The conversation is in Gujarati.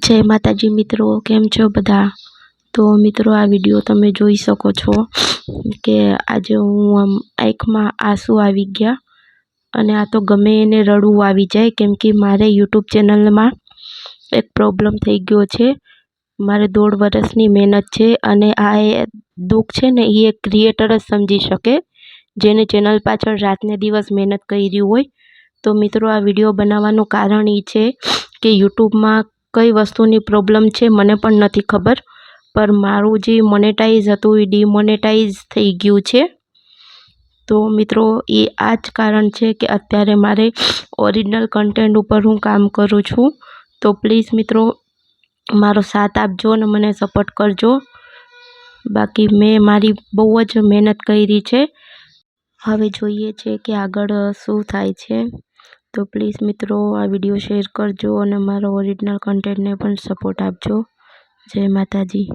જય માતાજી મિત્રો, કેમ છો બધા? તો મિત્રો આ વિડીયો તમે જોઈ શકો છો કે આજે હું આંખમાં આંસુ આવી ગયા અને આ તો ગમે એને રડવું આવી જાય, કેમ કે મારે યુટ્યુબ ચેનલમાં એક પ્રોબ્લેમ થઈ ગયો છે. મારે 1.5 વર્ષની મહેનત છે અને આ દુઃખ છે ને એ એક ક્રિએટર જ સમજી શકે, જેને ચેનલ પાછળ રાતને દિવસ મહેનત કરી હોય. તો મિત્રો આ વિડીયો બનાવવાનું કારણ એ છે કે યુટ્યુબમાં કઈ વસ્તુની પ્રોબ્લેમ છે મને પણ નથી ખબર, પર મારું જે મોનેટાઈઝ હતું એ ડિમોનેટાઈઝ થઈ ગયું છે. તો મિત્રો એ આ જ કારણ છે કે અત્યારે મારે ઓરિજિનલ કન્ટેન્ટ ઉપર હું કામ કરું છું. તો પ્લીઝ મિત્રો મારો સાથ આપજો અને મને સપોર્ટ કરજો. બાકી મેં મારી બહુ જ મહેનત કરી છે, હવે જોઈએ છે કે આગળ શું થાય છે. તો પ્લીઝ મિત્રો આ વિડીયો શેર કરજો અને મારો ઓરિજિનલ કન્ટેન્ટને પણ સપોર્ટ આપજો. જય માતાજી.